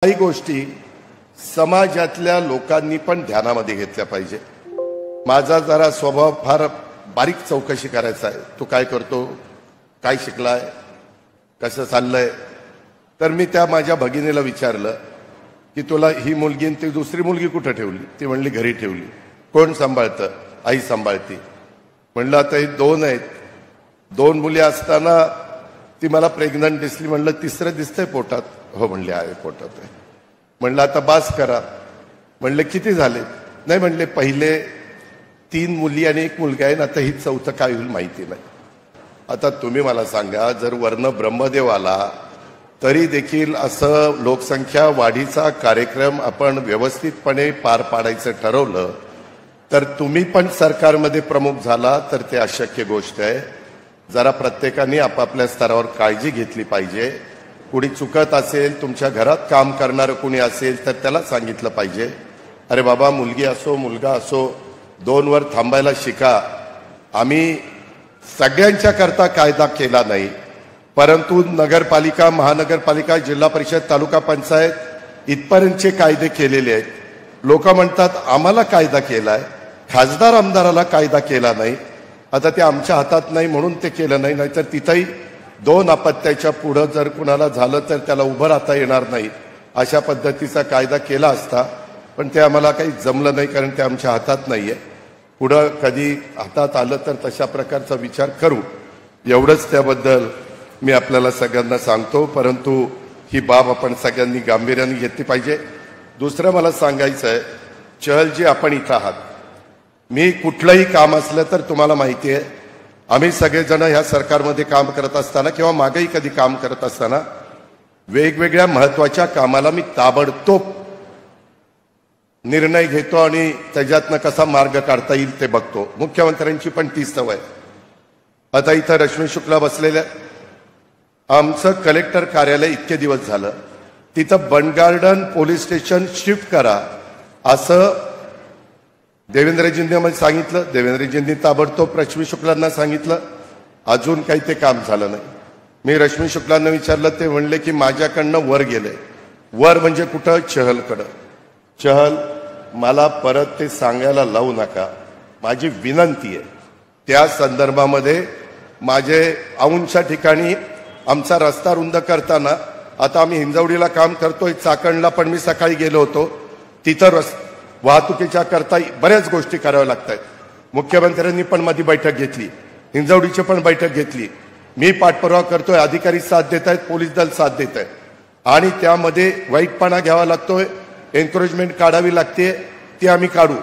काही गोष्टी समाजातल्या लोकांनी पण ध्यानामध्ये घेतल्या पाहिजे। माझा जरा स्वभाव फार बारीक चौकशी करायचा आहे। तू काय करतो, काय शिकलाय, कसं चाललंय। तर मी त्या माझ्या भगिनीला विचारलं की तुला ही मुलगी आणि ती दुसरी मुलगी कुठे ठेवली? ती म्हणली घरी ठेवली। कोण सांभाळतं? आई सांभाळती। म्हणलं आता हे दोन आहेत, दोन मुली असताना ती मला प्रेग्नंट दिसली। म्हणलं तिसरं दिसतंय पोटात? हो म्हणले आहे पोटात आहे। म्हणलं आता बास करा। म्हणलं किती झाले? नाही म्हणले पहिले 3 मुली आणि 1 मुलगा आहे ना, आता ही चौथं काय होईल माहिती नाही। आता तुम्ही मला सांगा, जर वर्ण ब्रह्मदेव आला तरी देखील असं लोकसंख्या वाढीचा कार्यक्रम आपण व्यवस्थितपणे पार पाडायचं ठरवलं तर तुम्ही पण सरकारमध्ये प्रमुख झाला तर ते अशक्य गोष्ट आहे। जरा प्रत्येकाने आपापल्या स्तरावर काळजी घेतली पाहिजे। कुणी चुकत असेल, तुमच्या घरात काम करणारं कुणी असेल तर त्याला सांगितलं पाहिजे, अरे बाबा मुलगी असो मुलगा असो 2 वर थांबायला शिका। आम्ही सगळ्यांच्या करता कायदा केला नाही, परंतु नगरपालिका, महानगरपालिका, जिल्हा परिषद, तालुका पंचायत इथपर्यंतचे कायदे केलेले आहेत। लोक म्हणतात आम्हाला कायदा केलाय, खासदार आमदाराला कायदा केला नाही। आता ते आमच्या हातात नाही म्हणून ते केलं नाही, नाहीतर तिथंही 2 अपत्याच्या पुढं जर कुणाला झालं तर त्याला उभं राहता येणार नाही, अशा पद्धतीचा कायदा केला असता। पण ते आम्हाला काही जमलं नाही, कारण ते आमच्या हातात नाहीये। पुढं कधी हातात आलं तर तशा प्रकारचा विचार करू, एवढंच त्याबद्दल मी आपल्याला सगळ्यांना सांगतो। परंतु ही बाब आपण सगळ्यांनी गांभीर्याने घेतली पाहिजे। दुसरं मला सांगायचं आहे, चहलजी आपण इथं आहात, मी कुठलंही काम असलं तर तुम्हाला माहिती आहे, आम्ही सगळेजण ह्या सरकारमध्ये काम करत असताना किंवा मागेही कधी काम करत असताना वेगवेगळ्या महत्वाच्या कामाला मी ताबडतोब निर्णय घेतो आणि त्याच्यातनं कसा मार्ग काढता येईल ते बघतो। मुख्यमंत्र्यांची पण तीच सवय। आता इथं रश्मी शुक्ला बसलेल्या, आमचं कलेक्टर कार्यालय इतके दिवस झालं, तिथं बंडगार्डन पोलीस स्टेशन शिफ्ट करा असं देवेंद्रजींनी मला सांगितलं। देवेंद्रजींनी ताबडतोब रश्मी शुक्लांना सांगितलं, अजून काही ते काम झालं नाही। मी रश्मी शुक्लांना विचारलं, ते म्हणले की माझ्याकडनं वर गेले। वर म्हणजे कुठं? चहलकडं। चहल मला परत ते सांगायला लावू नका, माझी विनंती आहे। त्या संदर्भामध्ये माझे औंधच्या ठिकाणी आमचा रस्ता रुंद करताना, आता आम्ही हिंजवडीला काम करतोय, चाकणला पण मी सकाळी गेलो होतो, तिथं वाहतुकीच्या करता बऱ्याच गोष्टी कराव्या लागतात। मुख्यमंत्र्यांनी पण मध्ये बैठक घेतली, हिंजवडीची पण बैठक घेतली। मी पाठपुरावा करतोय, अधिकारी साथ देत आहेत, पोलीस दल साथ देत आहे, आणि त्यामध्ये वाईटपणा घ्यावा लागतोय, एन्करेजमेंट काढावी लागते, ती आम्ही काढू।